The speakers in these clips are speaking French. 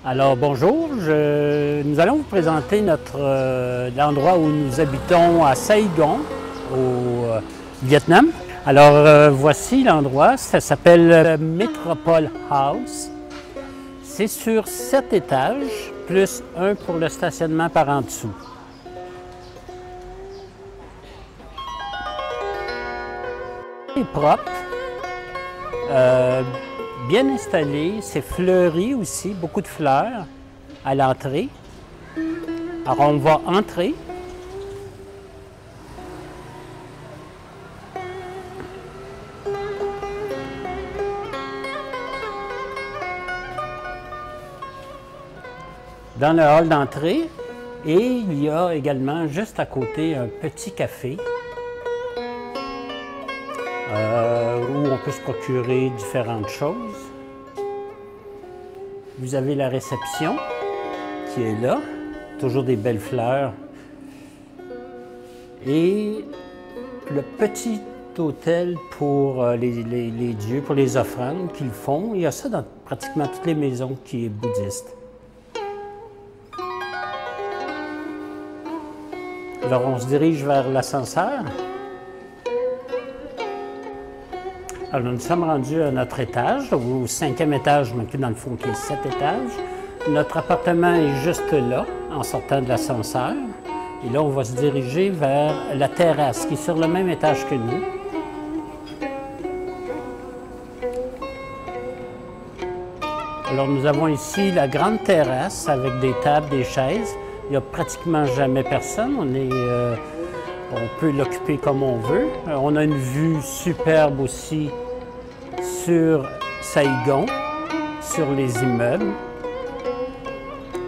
Alors bonjour, nous allons vous présenter l'endroit où nous habitons à Saigon, au Vietnam. Alors voici l'endroit, ça s'appelle Metropole House. C'est sur 7 étages, plus un pour le stationnement par en dessous. C'est propre. Bien installé, c'est fleuri aussi, beaucoup de fleurs à l'entrée. Alors on va entrer. Dans le hall d'entrée, et il y a également juste à côté un petit café. Où on peut se procurer différentes choses. Vous avez la réception qui est là, toujours des belles fleurs. Et le petit hôtel pour les dieux, pour les offrandes qu'ils font. Il y a ça dans pratiquement toutes les maisons qui est bouddhiste. Alors on se dirige vers l'ascenseur. Alors, nous sommes rendus à notre étage, au 5e étage, mais dans le fond, qui est 7 étages. Notre appartement est juste là, en sortant de l'ascenseur. Et là, on va se diriger vers la terrasse, qui est sur le même étage que nous. Alors, nous avons ici la grande terrasse avec des tables, des chaises. Il n'y a pratiquement jamais personne. On peut l'occuper comme on veut. On a une vue superbe aussi sur Saigon, sur les immeubles.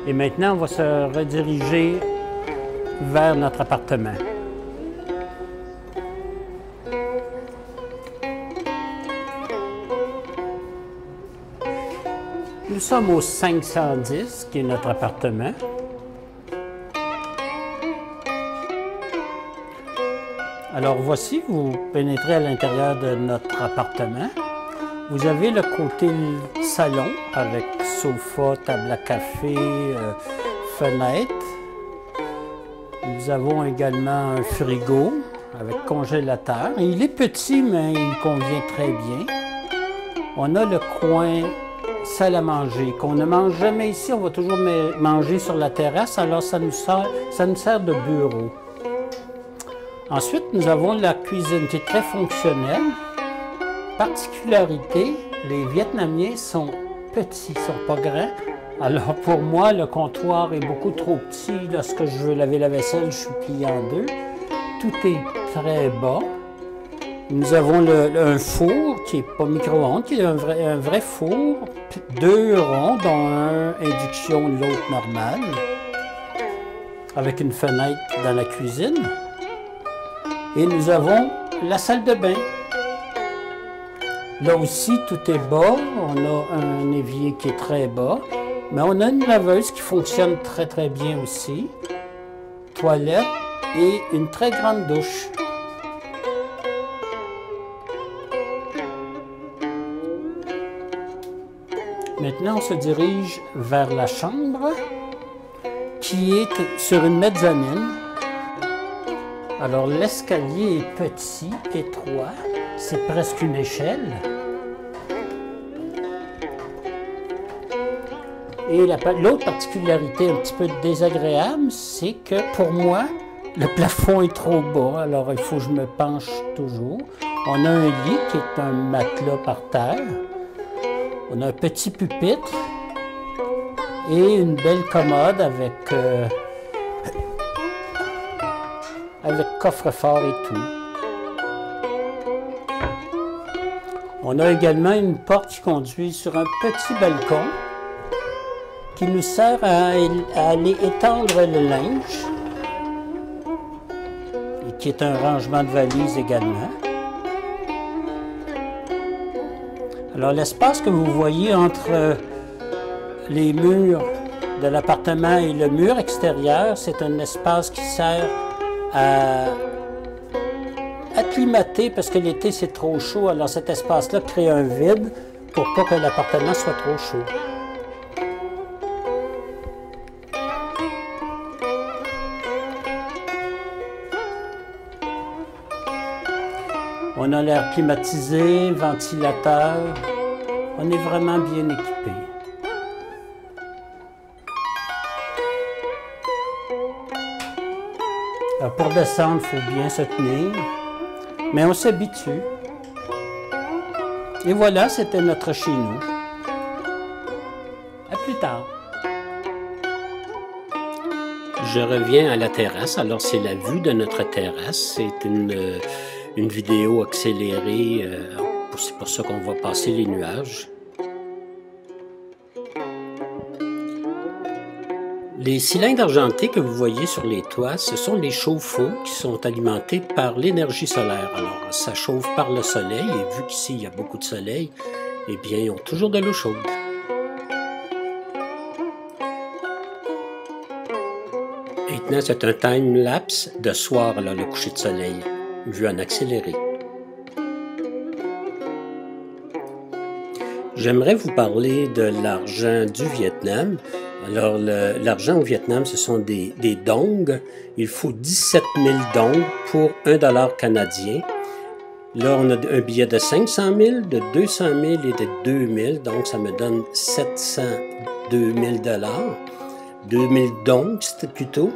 Et maintenant, on va se rediriger vers notre appartement. Nous sommes au 510, qui est notre appartement. Alors voici, vous pénétrez à l'intérieur de notre appartement. Vous avez le côté salon avec sofa, table à café, fenêtre. Nous avons également un frigo avec congélateur. Il est petit, mais il convient très bien. On a le coin salle à manger qu'on ne mange jamais ici. On va toujours manger sur la terrasse, alors ça nous sert de bureau. Ensuite, nous avons la cuisine qui est très fonctionnelle. Particularité, les Vietnamiens sont petits, ils ne sont pas grands. Alors pour moi, le comptoir est beaucoup trop petit. Lorsque je veux laver la vaisselle, je suis plié en deux. Tout est très bas. Nous avons un four qui n'est pas micro-ondes, qui est un vrai four. 2 ronds, dont un induction, l'autre normale. Avec une fenêtre dans la cuisine. Et nous avons la salle de bain. Là aussi, tout est bas. On a un évier qui est très bas. Mais on a une laveuse qui fonctionne très, très bien aussi. Toilette et une très grande douche. Maintenant, on se dirige vers la chambre qui est sur une mezzanine. Alors, l'escalier est petit, étroit, c'est presque une échelle. Et l'autre particularité un petit peu désagréable, c'est que pour moi, le plafond est trop bas, alors il faut que je me penche toujours. On a un lit qui est un matelas par terre. On a un petit pupitre et une belle commode avec coffre-fort et tout. On a également une porte qui conduit sur un petit balcon qui nous sert à aller étendre le linge et qui est un rangement de valises également. Alors l'espace que vous voyez entre les murs de l'appartement et le mur extérieur, c'est un espace qui sert à acclimater parce que l'été c'est trop chaud, alors cet espace-là crée un vide pour pas que l'appartement soit trop chaud. On a l'air climatisé, ventilateur. On est vraiment bien équipé. Alors pour descendre, il faut bien se tenir, mais on s'habitue. Et voilà, c'était notre chez nous. À plus tard. Je reviens à la terrasse. Alors, c'est la vue de notre terrasse. C'est une vidéo accélérée. C'est pour ça qu'on va passer les nuages. Les cylindres argentés que vous voyez sur les toits, ce sont les chauffe-eau qui sont alimentés par l'énergie solaire. Alors, ça chauffe par le soleil, et vu qu'ici, il y a beaucoup de soleil, eh bien, ils ont toujours de l'eau chaude. Maintenant, c'est un time-lapse de soir, là, le coucher de soleil, vu en accéléré. J'aimerais vous parler de l'argent du Vietnam. Alors, l'argent au Vietnam, ce sont des dong. Il faut 17 000 dong pour 1 $ canadien. Là, on a un billet de 500 000, de 200 000 et de 2 000. Donc, ça me donne 702 000 $. 2 000 dong, c'était plutôt.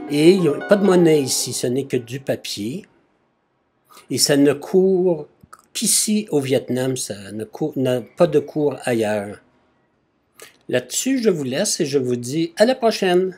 Et il n'y a pas de monnaie ici, ce n'est que du papier. Et ça ne court qu'ici au Vietnam, ça n'a pas de cours ailleurs. Là-dessus, je vous laisse et je vous dis à la prochaine.